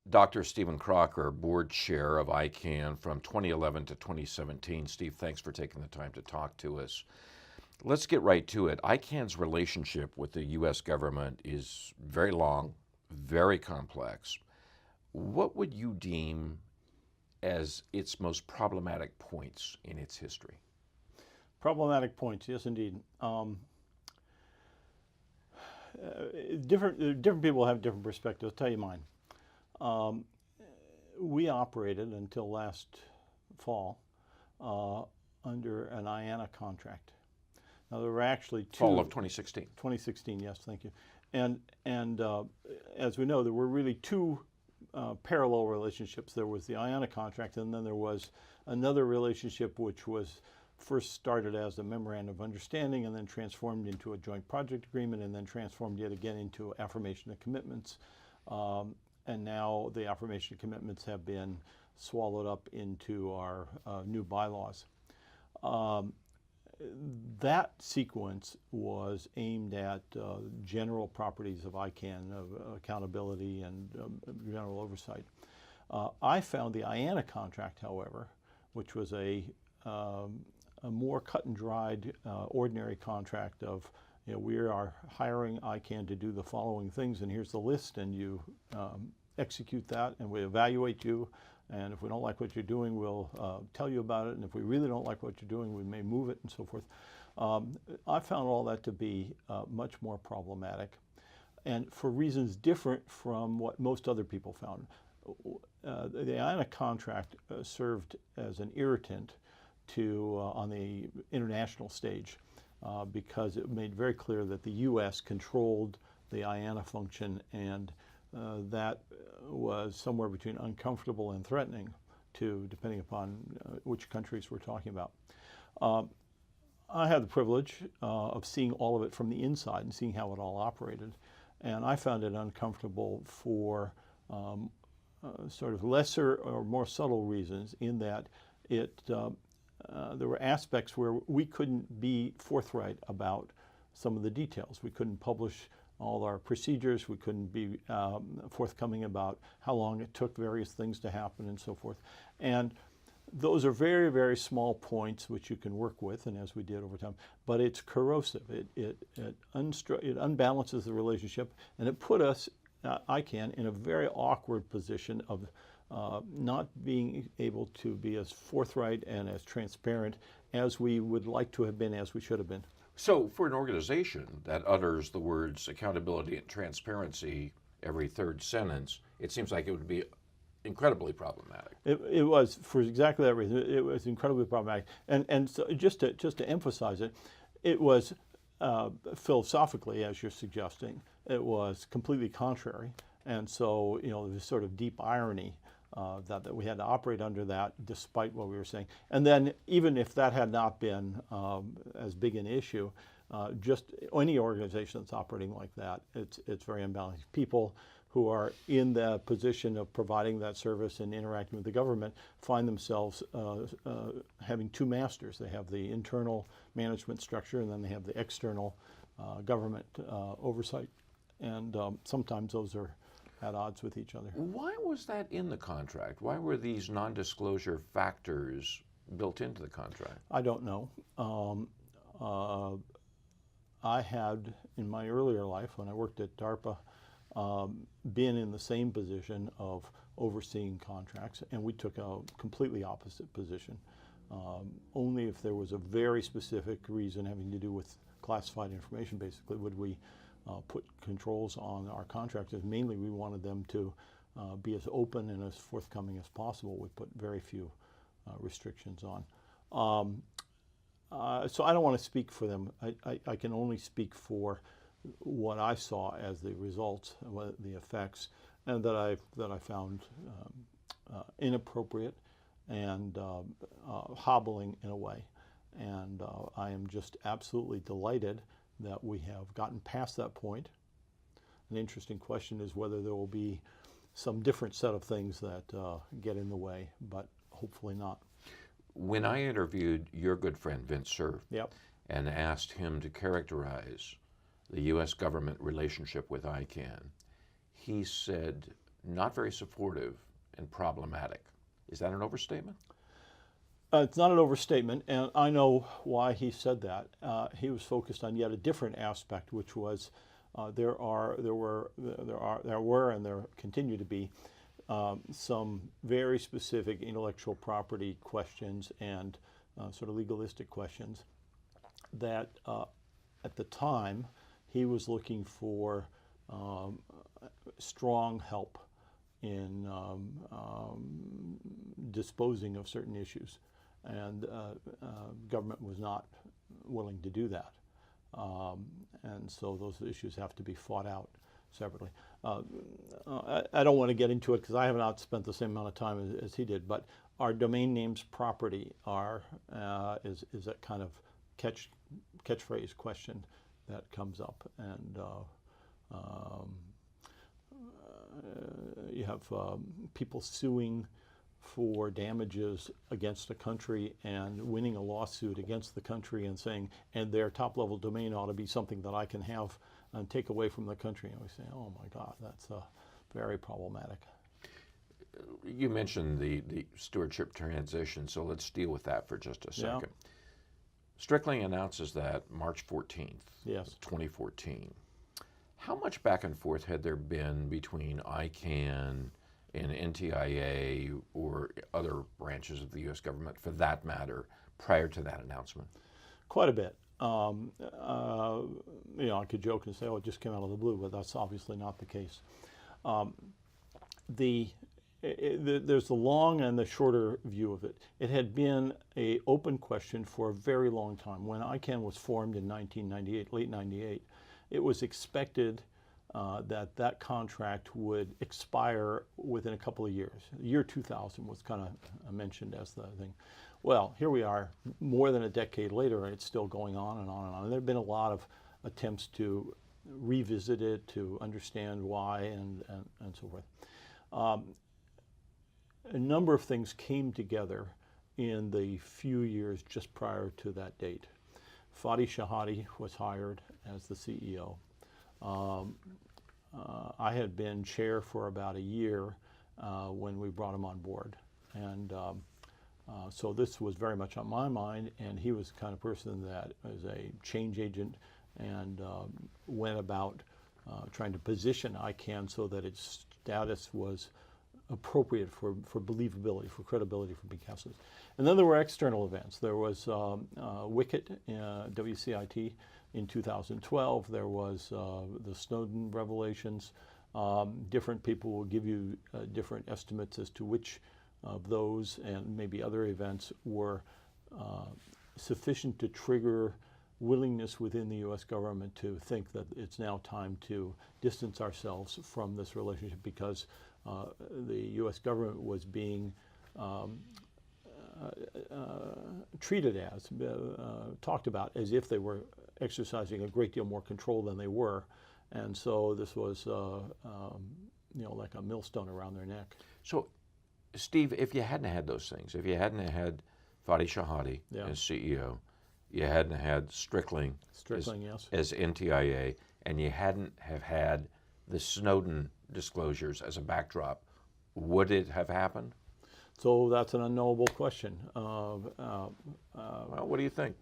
Dr. Stephen Crocker, Board Chair of ICANN from 2011 to 2017. Steve, thanks for taking the time to talk to us. Let's get right to it. ICANN's relationship with the U.S. government is very long, very complex. What would you deem as its most problematic points in its history? Problematic points, yes, indeed. Different people have different perspectives. I'll tell you mine. We operated until last fall under an IANA contract. Now there were actually two. Fall of 2016. 2016, yes, thank you. And as we know, there were really two parallel relationships. There was the IANA contract, and then there was another relationship which was first started as a memorandum of understanding and then transformed into a joint project agreement and then transformed yet again into affirmation of commitments. And now the affirmation of commitments have been swallowed up into our new bylaws. That sequence was aimed at general properties of ICANN, accountability and general oversight. I found the IANA contract, however, which was a more cut and dried ordinary contract of, you know, we are hiring ICANN to do the following things, and here's the list, and you execute that, and we evaluate you, and if we don't like what you're doing, we'll tell you about it, and if we really don't like what you're doing, we may move it, and so forth. I found all that to be much more problematic, and for reasons different from what most other people found. The IANA contract served as an irritant to on the international stage because it made very clear that the U.S. controlled the IANA function, and that was somewhere between uncomfortable and threatening to, depending upon which countries we're talking about. I had the privilege of seeing all of it from the inside and seeing how it all operated, and I found it uncomfortable for sort of lesser or more subtle reasons, in that there were aspects where we couldn't be forthright about some of the details. We couldn't publish all our procedures. We couldn't be forthcoming about how long it took various things to happen and so forth. And those are very, very small points which you can work with, and as we did over time, but it's corrosive. It unbalances the relationship, and it put us, ICANN, in a very awkward position of not being able to be as forthright and as transparent as we would like to have been, as we should have been. So for an organization that utters the words accountability and transparency every third sentence, it seems like it would be incredibly problematic. It was, for exactly that reason. It was incredibly problematic. And so just to emphasize it, it was philosophically, as you're suggesting, it was completely contrary. And so, you know, this sort of deep irony that we had to operate under that despite what we were saying. And then even if that had not been as big an issue, just any organization that's operating like that, it's very unbalanced. People who are in the position of providing that service and interacting with the government find themselves having two masters. They have the internal management structure, and then they have the external government oversight. And sometimes those are at odds with each other. Why was that in the contract? Why were these non-disclosure factors built into the contract? I don't know. I had, in my earlier life, when I worked at DARPA, been in the same position of overseeing contracts, and we took a completely opposite position. Only if there was a very specific reason having to do with classified information, basically, would we put controls on our contractors. Mainly, we wanted them to be as open and as forthcoming as possible. We put very few restrictions on. So I don't want to speak for them. I can only speak for what I saw as the results, the effects, and that I found inappropriate and hobbling in a way. And I am just absolutely delighted that we have gotten past that point. An interesting question is whether there will be some different set of things that get in the way, but hopefully not. When I interviewed your good friend Vint Cerf, Yep. and asked him to characterize the U.S. government relationship with ICANN, he said not very supportive and problematic. Is that an overstatement? It's not an overstatement, and I know why he said that. He was focused on yet a different aspect, which was there were, and there continue to be some very specific intellectual property questions and sort of legalistic questions that at the time he was looking for strong help in disposing of certain issues, and government was not willing to do that, and so those issues have to be fought out separately. I don't want to get into it because I have not spent the same amount of time as he did, but our domain names property is a kind of catchphrase question that comes up, and you have people suing for damages against a country and winning a lawsuit against the country and saying, and their top level domain ought to be something that I can have and take away from the country. And we say, oh my God, that's very problematic. You mentioned the stewardship transition, so let's deal with that for just a second. Yeah. Strickling announces that March 14th, Yes. 2014. How much back and forth had there been between ICANN and NTIA or other branches of the U.S. government, for that matter, prior to that announcement? Quite a bit. I could joke and say, oh, it just came out of the blue, but that's obviously not the case. There's the long and the shorter view of it. It had been an open question for a very long time. When ICANN was formed in 1998, late 98, it was expected that contract would expire within a couple of years. The year 2000 was kind of mentioned as the thing. Well, here we are more than a decade later, and it's still going on and on and on. And there have been a lot of attempts to revisit it, to understand why, and so forth. A number of things came together in the few years just prior to that date. Fadi Shahadi was hired as the CEO. I had been chair for about a year when we brought him on board, and so this was very much on my mind, and he was the kind of person that was a change agent and went about trying to position ICANN so that its status was appropriate for believability, for credibility, for big houses. And then there were external events. There was WCIT, WCIT in 2012. There was the Snowden revelations. Different people will give you different estimates as to which of those and maybe other events were sufficient to trigger willingness within the U.S. government to think that it's now time to distance ourselves from this relationship, because the U.S. government was being treated as, talked about as if they were exercising a great deal more control than they were. And so this was, like a millstone around their neck. So, Steve, if you hadn't had those things, if you hadn't had Fadi Shahadi Yeah. as CEO, you hadn't had Strickling Yes. as NTIA, and you hadn't have had the Snowden disclosures as a backdrop, would it have happened? So that's an unknowable question. Well, what do you think?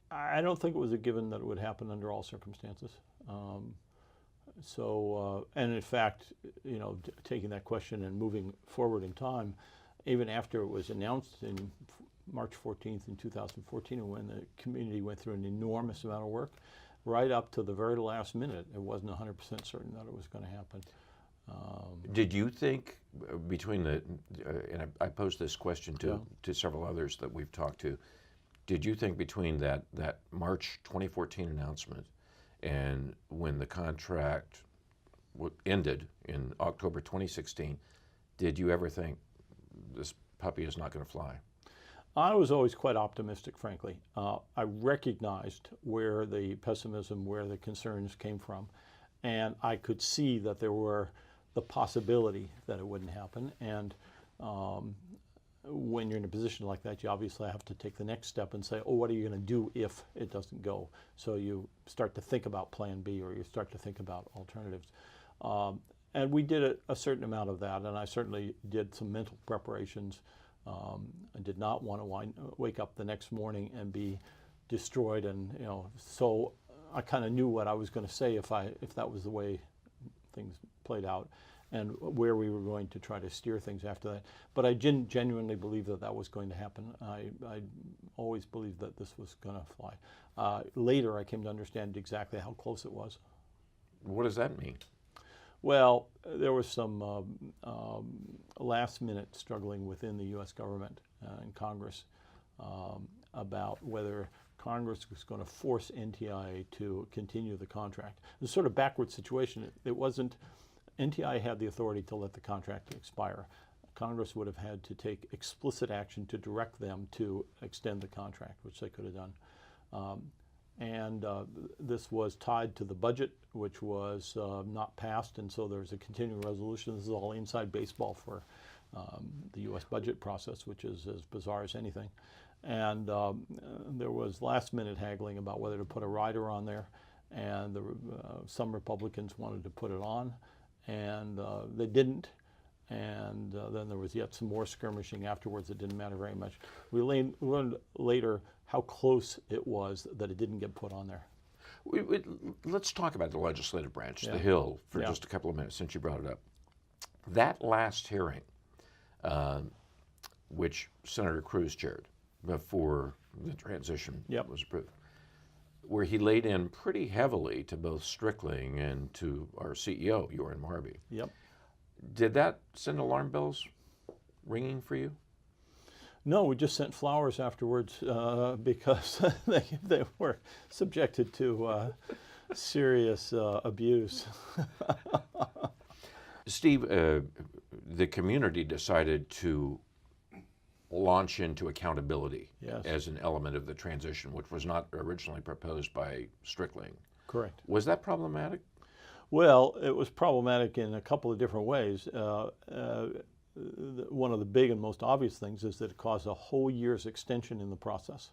I don't think it was a given that it would happen under all circumstances. And in fact, taking that question and moving forward in time, even after it was announced in March 14th in 2014, and when the community went through an enormous amount of work, right up to the very last minute, it wasn't 100% certain that it was going to happen. Did you think between and I posed this question to several others that we've talked to, did you think between that March 2014 announcement and when the contract ended in October 2016, did you ever think this puppy is not going to fly? I was always quite optimistic, frankly. I recognized where the pessimism, where the concerns came from, and I could see that there were the possibility that it wouldn't happen. And when you're in a position like that, you obviously have to take the next step and say, oh, what are you going to do if it doesn't go? So you start to think about plan B, or you start to think about alternatives. And we did a certain amount of that, and I certainly did some mental preparations. I did not want to wake up the next morning and be destroyed, and so I kind of knew what I was going to say if that was the way things played out, and where we were going to try to steer things after that. But I didn't genuinely believe that that was going to happen. I always believed that this was going to fly. Later, I came to understand exactly how close it was. What does that mean? Well, there was some last-minute struggling within the U.S. government and Congress about whether Congress was going to force NTIA to continue the contract. It was sort of a backward situation. It wasn't, NTIA had the authority to let the contract expire. Congress would have had to take explicit action to direct them to extend the contract, which they could have done. This was tied to the budget, which was not passed, and so there's a continuing resolution. This is all inside baseball for the U.S. budget process, which is as bizarre as anything. And there was last-minute haggling about whether to put a rider on there, and some Republicans wanted to put it on, and they didn't. And then there was yet some more skirmishing afterwards. It didn't matter very much. We learned later how close it was that it didn't get put on there. Let's talk about the legislative branch, Yeah. the Hill, for Yeah. just a couple of minutes since you brought it up. That last hearing, which Senator Cruz chaired before the transition Yep. was approved, where he laid in pretty heavily to both Strickling and to our CEO, Joran Marby. Yep. Did that send alarm bells ringing for you? No, we just sent flowers afterwards because they were subjected to serious abuse. Steve, the community decided to launch into accountability Yes. as an element of the transition, which was not originally proposed by Strickling. Correct. Was that problematic? Well, it was problematic in a couple of different ways. One of the big and most obvious things is that it caused a whole year's extension in the process.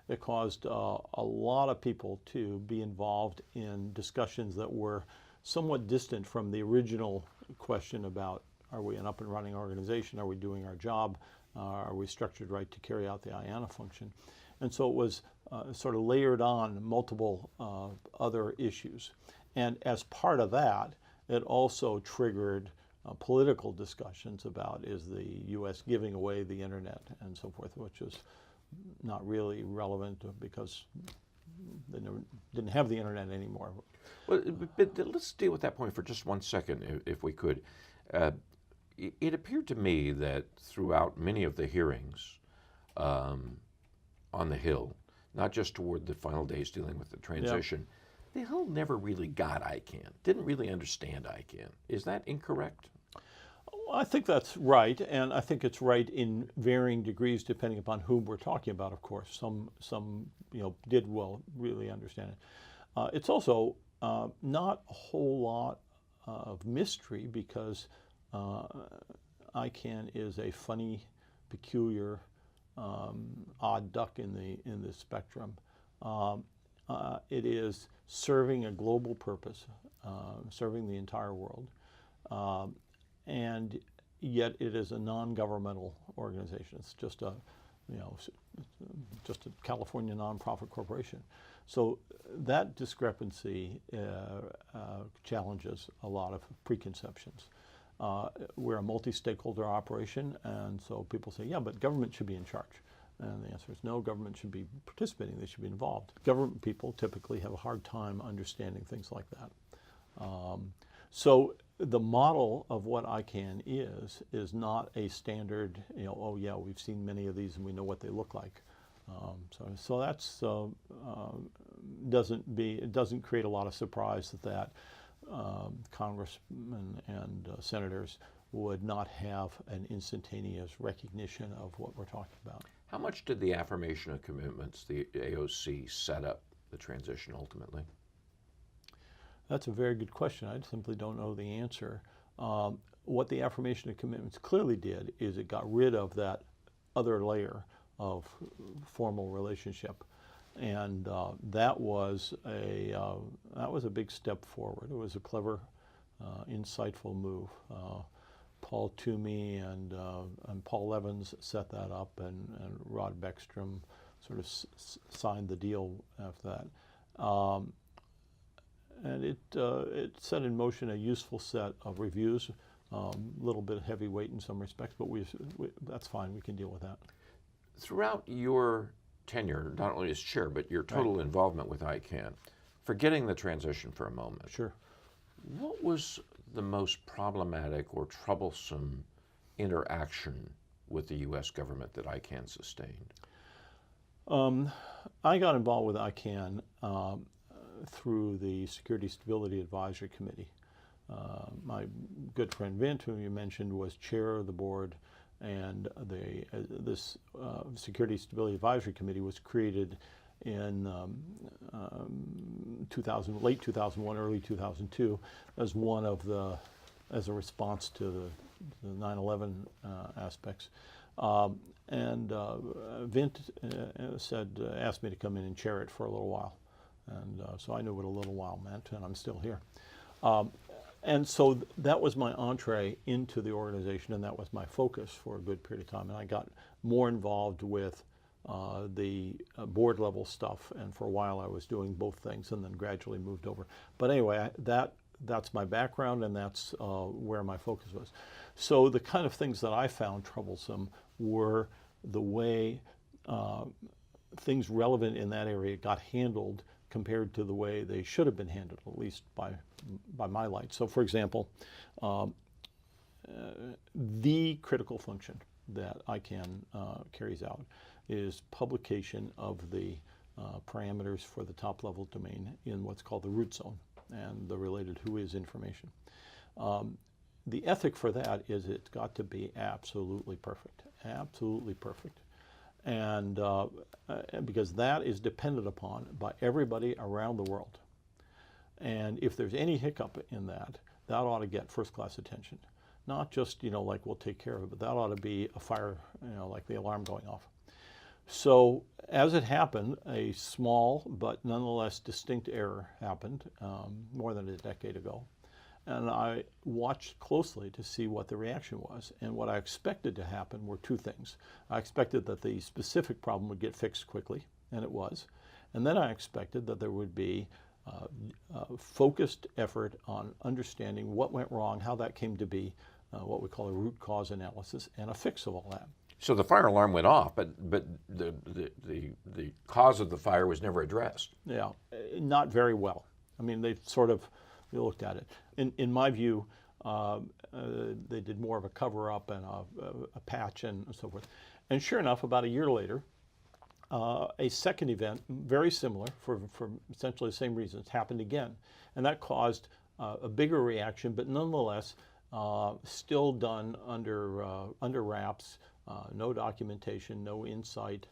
It caused a lot of people to be involved in discussions that were somewhat distant from the original question about, are we an up and running organization? Are we doing our job? Are we structured right to carry out the IANA function? And so it was sort of layered on multiple other issues. And as part of that, it also triggered political discussions about, is the U.S. giving away the internet and so forth, which is not really relevant because they didn't have the internet anymore. Well, but let's deal with that point for just 1 second, if we could. It appeared to me that throughout many of the hearings on the Hill, not just toward the final days dealing with the transition, the Hill never really got ICANN, didn't really understand ICANN. Is that incorrect? I think that's right, and I think it's right in varying degrees depending upon whom we're talking about, of course. Some did well really understand it. It's also not a whole lot of mystery because ICANN is a funny, peculiar, odd duck in the spectrum. It is serving a global purpose, serving the entire world, and yet it is a non-governmental organization. It's just a California nonprofit corporation. So that discrepancy challenges a lot of preconceptions. We're a multi-stakeholder operation, and so people say, yeah, but government should be in charge. And the answer is no, government should be participating, they should be involved. Government people typically have a hard time understanding things like that. So the model of what ICANN is not a standard, oh yeah, we've seen many of these and we know what they look like. So that's, it doesn't create a lot of surprise that congressmen and senators would not have an instantaneous recognition of what we're talking about. How much did the affirmation of commitments, the AOC, set up the transition ultimately? That's a very good question. I simply don't know the answer. What the affirmation of commitments clearly did is it got rid of that other layer of formal relationship. And that was a big step forward. It was a clever, insightful move. Paul Toomey and Paul Evans set that up, and Rod Beckstrom sort of signed the deal after that. And it set in motion a useful set of reviews, a little bit heavyweight in some respects, but that's fine, we can deal with that. Throughout your tenure, not only as chair, but your total involvement with ICANN, forgetting the transition for a moment. Sure. What was the most problematic or troublesome interaction with the U.S. government that ICANN sustained? I got involved with ICANN through the Security Stability Advisory Committee. My good friend Vint, whom you mentioned, was chair of the board, and this Security Stability Advisory Committee was created in late 2001, early 2002, as as a response to the 9/11 aspects. Vint asked me to come in and chair it for a little while. And so I knew what a little while meant, and I'm still here. And so that was my entree into the organization, and that was my focus for a good period of time. And I got more involved with the board level stuff, and for a while I was doing both things, and then gradually moved over. But anyway, that's my background, and that's where my focus was. So the kind of things that I found troublesome were the way things relevant in that area got handled compared to the way they should have been handled, at least by my light. So for example, the critical function that ICANN carries out is publication of the parameters for the top level domain in what's called the root zone and the related whois information. The ethic for that is it's got to be absolutely perfect, and because that is depended upon by everybody around the world. And if there's any hiccup in that, that ought to get first-class attention. Not just, like we'll take care of it, but that ought to be a fire, like the alarm going off. So as it happened, a small but nonetheless distinct error happened more than a decade ago. And I watched closely to see what the reaction was. And what I expected to happen were two things. I expected that the specific problem would get fixed quickly, and it was. And then I expected that there would be focused effort on understanding what went wrong, how that came to be, what we call a root cause analysis, and a fix of all that. So the fire alarm went off, but the cause of the fire was never addressed. Yeah, not very well. I mean, they sort of looked at it. In my view, they did more of a cover-up and a patch and so forth. And sure enough, about a year later, a second event, very similar for essentially the same reasons, happened again. And that caused a bigger reaction, but nonetheless, still done under wraps, no documentation, no insight,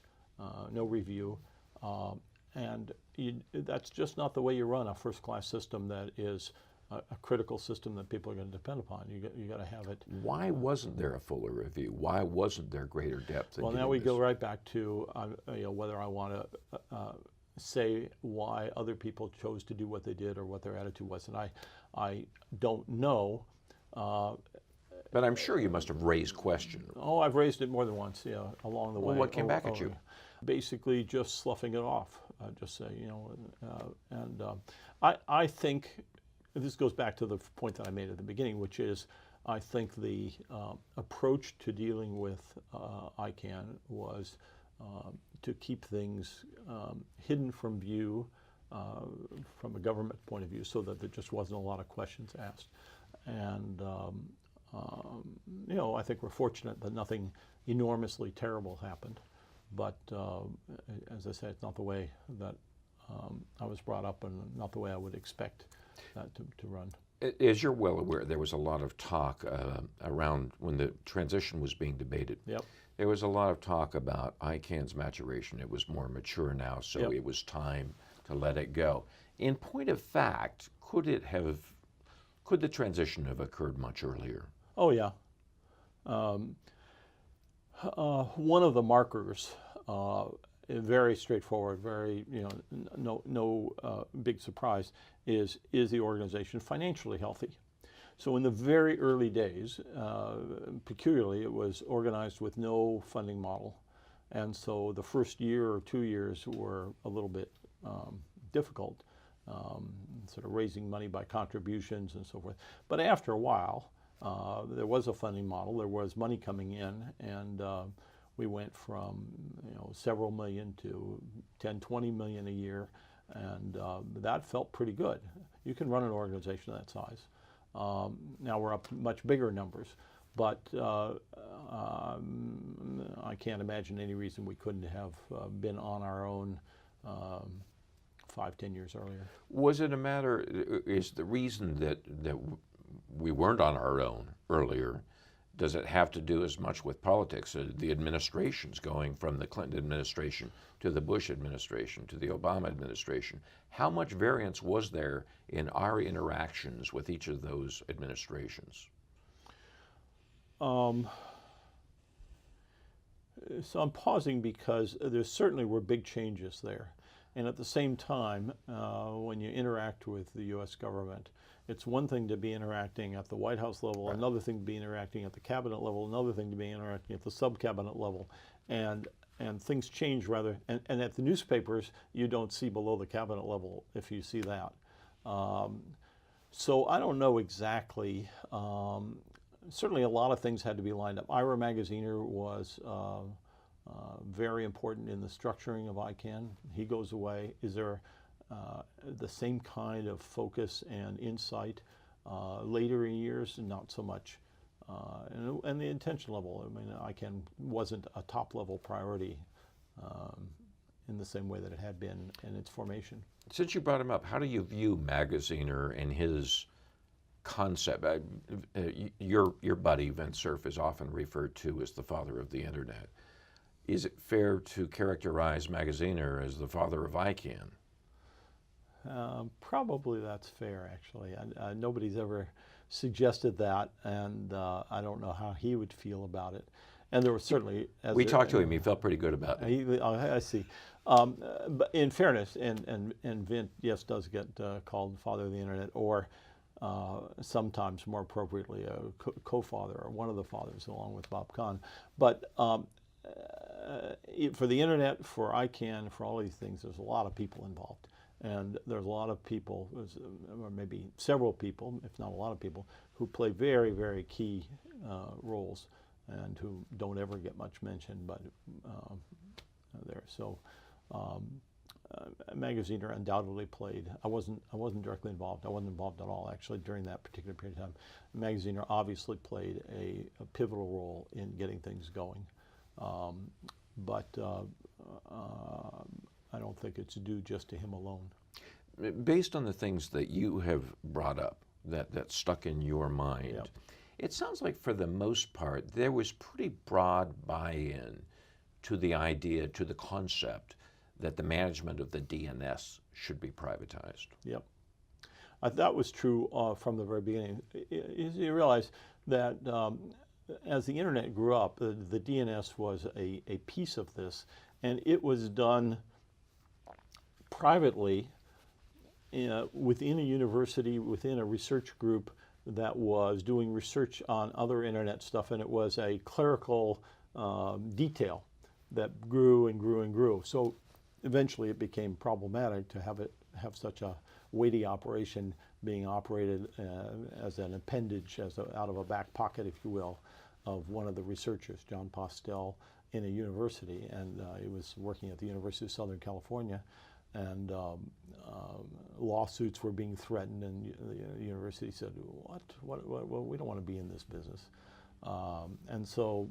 no review. And that's just not the way you run a first-class system that is a critical system that people are going to depend upon. You got to have it. Why wasn't there a fuller review? Why wasn't there greater depth? Well, now we go right back to whether I want to say why other people chose to do what they did or what their attitude was, and I don't know. But I'm sure you must have raised questions. Oh, I've raised it more than once, along the way. Well, what came back at you? Basically, just sloughing it off. Just say, I think this goes back to the point that I made at the beginning, which is I think the approach to dealing with ICANN was to keep things hidden from view from a government point of view, so that there just wasn't a lot of questions asked. And I think we're fortunate that nothing enormously terrible happened. But as I said, it's not the way that I was brought up, and not the way I would expect that to run. As you're well aware, there was a lot of talk around when the transition was being debated. Yep. There was a lot of talk about ICANN's maturation. It was more mature now, so Yep. It was time to let it go. In point of fact, could the transition have occurred much earlier? Oh yeah. One of the markers, very straightforward, very, no big surprise, is the organization financially healthy? So in the very early days, peculiarly, it was organized with no funding model. And so the first year or 2 years were a little bit difficult, sort of raising money by contributions and so forth. But after a while, there was a funding model, there was money coming in, and we went from several million to 10, 20 million a year, and that felt pretty good. You can run an organization of that size. Now we're up to much bigger numbers, but I can't imagine any reason we couldn't have been on our own 5, 10 years earlier. Was it a matter, is the reason that we weren't on our own earlier, does it have to do as much with politics? The administrations going from the Clinton administration to the Bush administration to the Obama administration. How much variance was there in our interactions with each of those administrations? So I'm pausing because there certainly were big changes there. And at the same time, when you interact with the U.S. government, it's one thing to be interacting at the White House level, Right. Another thing to be interacting at the cabinet level, another thing to be interacting at the sub-cabinet level. And things change rather, and at the newspapers, you don't see below the cabinet level if you see that. So I don't know exactly. Certainly a lot of things had to be lined up. Ira Magaziner was very important in the structuring of ICANN. He goes away. Is there the same kind of focus and insight later in years? Not so much. And the intention level, I mean, ICANN wasn't a top level priority in the same way that it had been in its formation. Since you brought him up, how do you view Magaziner and his concept? Your buddy, Vint Cerf, is often referred to as the father of the internet. Is it fair to characterize Magaziner as the father of ICANN? Probably that's fair, actually. Nobody's ever suggested that, and I don't know how he would feel about it. And there was certainly... We talked to him. He felt pretty good about it. I see. But in fairness, and Vint, yes, does get called father of the internet, or sometimes more appropriately a co-father, or one of the fathers, along with Bob Kahn. But for the internet, for ICANN, for all these things, there's a lot of people involved. And there's a lot of people, or maybe several people, if not a lot of people, who play very, very key roles and who don't ever get much mention, but there. So Magaziner undoubtedly played. I wasn't directly involved. I wasn't involved at all, actually, during that particular period of time. Magaziner obviously played a pivotal role in getting things going. But I don't think it's due just to him alone. Based on the things that you have brought up that stuck in your mind, Yep. It sounds like for the most part there was pretty broad buy-in to the idea, to the concept that the management of the DNS should be privatized. Yep. That was true from the very beginning. You realize that as the internet grew up, the DNS was a piece of this, and it was done privately within a university, within a research group that was doing research on other internet stuff, and it was a clerical detail that grew and grew and grew. So eventually it became problematic to have such a weighty operation being operated as an appendage, out of a back pocket, if you will, of one of the researchers, John Postel, in a university, and he was working at the University of Southern California, and lawsuits were being threatened, and the university said, what, we don't want to be in this business. And so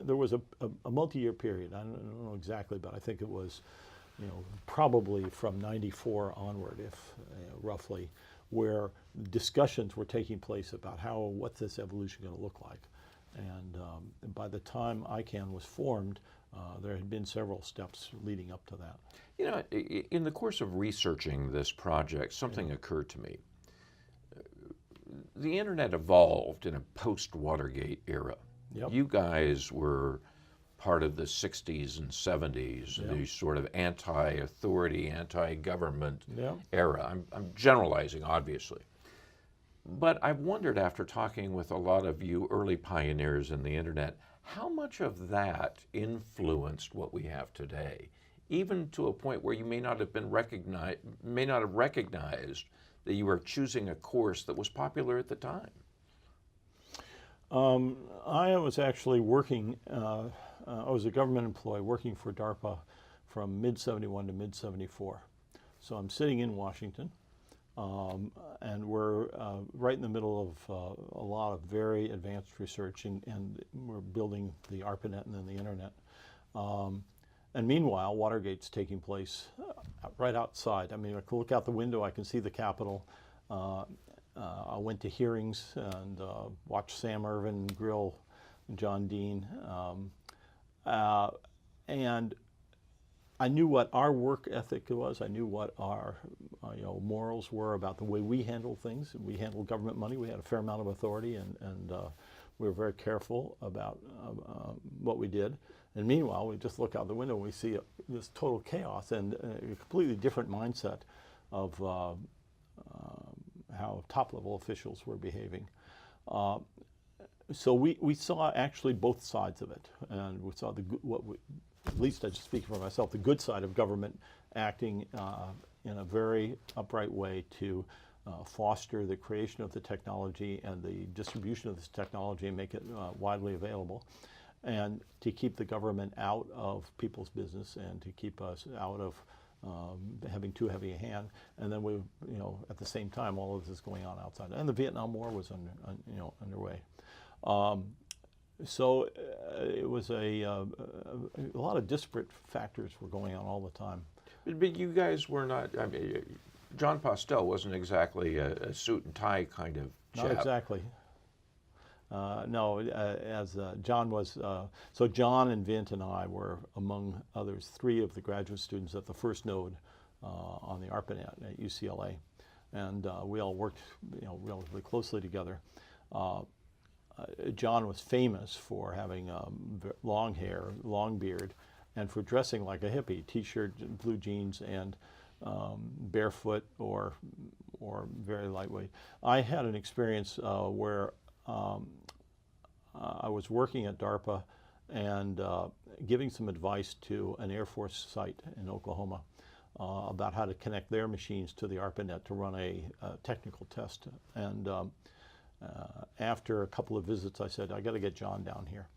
there was a multi-year period. I don't know exactly, but I think it was, probably from '94 onward, if roughly, where discussions were taking place about what's this evolution going to look like. And by the time ICANN was formed, there had been several steps leading up to that. In the course of researching this project, something occurred to me. The internet evolved in a post-Watergate era. Yep. You guys were part of the 60s and 70s, Yep. the sort of anti-authority, anti-government Yep. era. I'm generalizing, obviously. But I've wondered, after talking with a lot of you early pioneers in the internet, how much of that influenced what we have today, even to a point where you may not have recognized that you were choosing a course that was popular at the time. I was actually working, I was a government employee working for DARPA from mid-71 to mid-74. So I'm sitting in Washington, and we're right in the middle of a lot of very advanced research, and we're building the ARPANET and then the internet. And meanwhile, Watergate's taking place right outside. I mean, I can look out the window, I can see the Capitol. I went to hearings and watched Sam Ervin grill John Dean. And I knew what our work ethic was. I knew what our morals were about the way we handled things. We handled government money. We had a fair amount of authority, and we were very careful about what we did. And meanwhile, we just look out the window and we see this total chaos and a completely different mindset of how top-level officials were behaving. So we saw actually both sides of it, and we saw at least I just speak for myself, the good side of government acting in a very upright way to foster the creation of the technology and the distribution of this technology and make it widely available, and to keep the government out of people's business and to keep us out of having too heavy a hand. And then we, at the same time, all of this is going on outside. And the Vietnam War was underway. So it was a lot of disparate factors were going on all the time. But you guys were not, I mean, John Postel wasn't exactly a suit and tie kind of chap. Not exactly. No, as John was, so John and Vint and I were, among others, 3 of the graduate students at the first node on the ARPANET at UCLA. And we all worked relatively closely together. John was famous for having long hair, long beard, and for dressing like a hippie, t-shirt, blue jeans, and barefoot or very lightweight. I had an experience where I was working at DARPA and giving some advice to an Air Force site in Oklahoma about how to connect their machines to the ARPANET to run a technical test. And after a couple of visits, I said, I got to get John down here.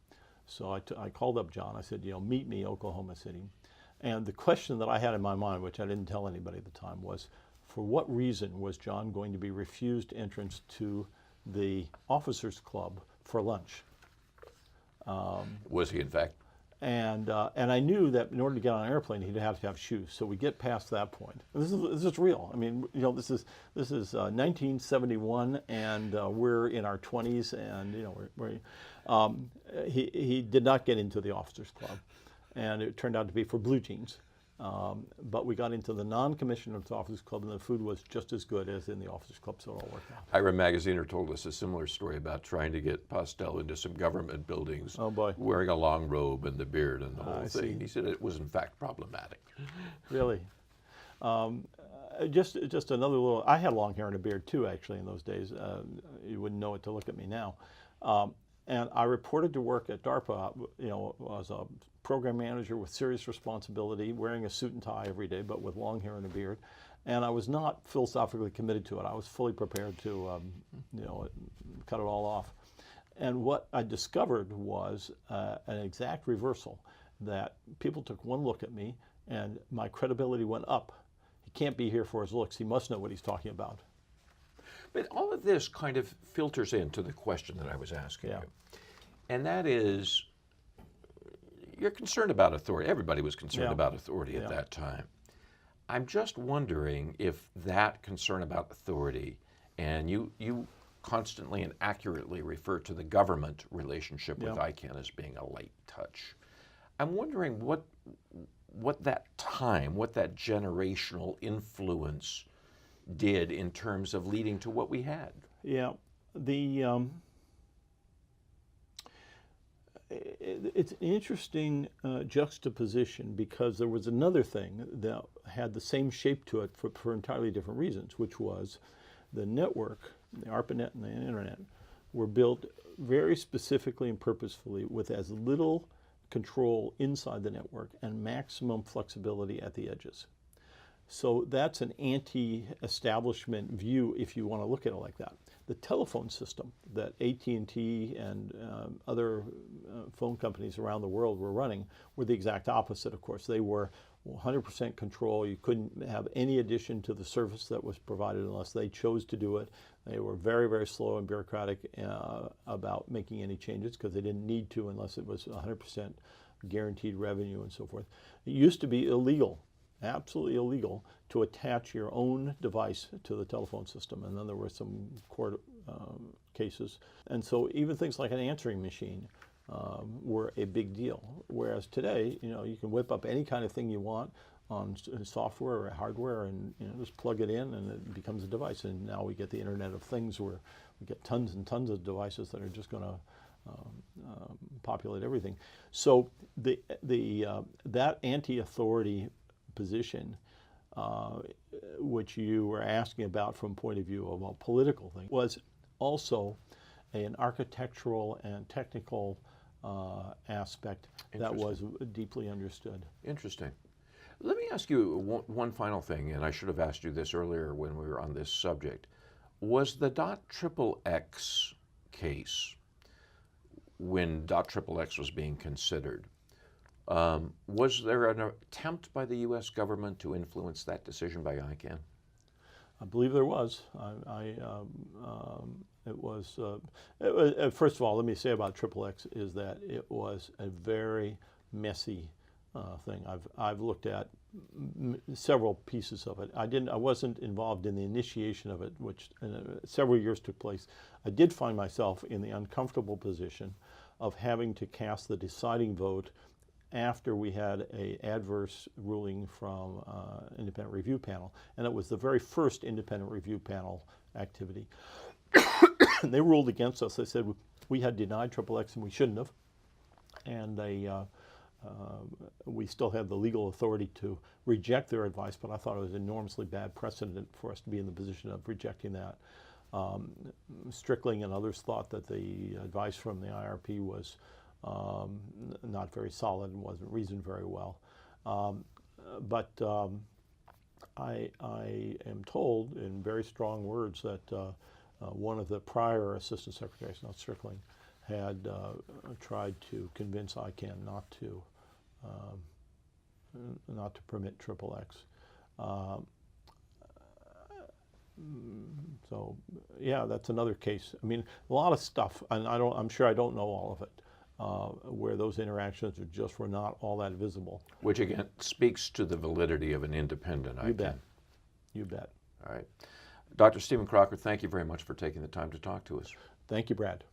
So I called up John. I said, meet me Oklahoma City. And the question that I had in my mind, which I didn't tell anybody at the time, was for what reason was John going to be refused entrance to the officers club for lunch? Was he, in fact? And I knew that in order to get on an airplane, he'd have to have shoes. So we get past that point. This is real. I mean, this is 1971, and we're in our 20s, and he did not get into the officers club, and it turned out to be for blue jeans. But we got into the non-commissioned officers club, and the food was just as good as in the officers club, so it all worked out. Ira Magaziner told us a similar story about trying to get Postel into some government buildings. Oh boy. Wearing a long robe and the beard and the whole I thing. see. He said it was in fact problematic. Really? Just another little, I had long hair and a beard too, actually, in those days. You wouldn't know it to look at me now. And I reported to work at DARPA, as a program manager with serious responsibility, wearing a suit and tie every day, but with long hair and a beard. And I was not philosophically committed to it. I was fully prepared to, cut it all off. And what I discovered was an exact reversal, that people took one look at me and my credibility went up. He can't be here for his looks. He must know what he's talking about. But all of this kind of filters into the question that I was asking you. And that is, you're concerned about authority. Everybody was concerned about authority at that time. I'm just wondering if that concern about authority, and you constantly and accurately refer to the government relationship with ICANN as being a light touch. I'm wondering what that time, what that generational influence did in terms of leading to what we had. Yeah, It's an interesting juxtaposition, because there was another thing that had the same shape to it for entirely different reasons, which was the network, the ARPANET and the Internet, were built very specifically and purposefully with as little control inside the network and maximum flexibility at the edges. So that's an anti-establishment view if you want to look at it like that. The telephone system that AT&T and other phone companies around the world were running were the exact opposite, of course. They were 100% control. You couldn't have any addition to the service that was provided unless they chose to do it. They were very, very slow and bureaucratic about making any changes, because they didn't need to unless it was 100% guaranteed revenue and so forth. It used to be illegal, absolutely illegal, to attach your own device to the telephone system, and then there were some court cases. And so even things like an answering machine were a big deal. Whereas today, you can whip up any kind of thing you want on software or hardware, and just plug it in and it becomes a device. And now we get the Internet of Things, where we get tons and tons of devices that are just going to populate everything. So that anti-authority position, which you were asking about from point of view of a political thing, was also an architectural and technical aspect that was deeply understood. Interesting. Let me ask you one final thing, and I should have asked you this earlier when we were on this subject. Was the .XXX case, when .XXX was being considered, was there an attempt by the U.S. government to influence that decision by ICANN? I believe there was. It was, first of all, let me say about XXX is that it was a very messy thing. I've looked at several pieces of it. I wasn't involved in the initiation of it, which several years took place. I did find myself in the uncomfortable position of having to cast the deciding vote after we had an adverse ruling from independent review panel, and it was the very first independent review panel activity. They ruled against us. They said we had denied XXX and we shouldn't have, and we still had the legal authority to reject their advice, but I thought it was an enormously bad precedent for us to be in the position of rejecting that. Strickling and others thought that the advice from the IRP was not very solid and wasn't reasoned very well. But I am told in very strong words that one of the prior assistant secretaries, not Strickling, had tried to convince ICANN not to permit XXX. So yeah, that's another case. I mean, a lot of stuff, and I'm sure I don't know all of it, where those interactions were not all that visible. Which again speaks to the validity of an independent ICANN. You bet. You bet. All right. Dr. Stephen Crocker, thank you very much for taking the time to talk to us. Thank you, Brad.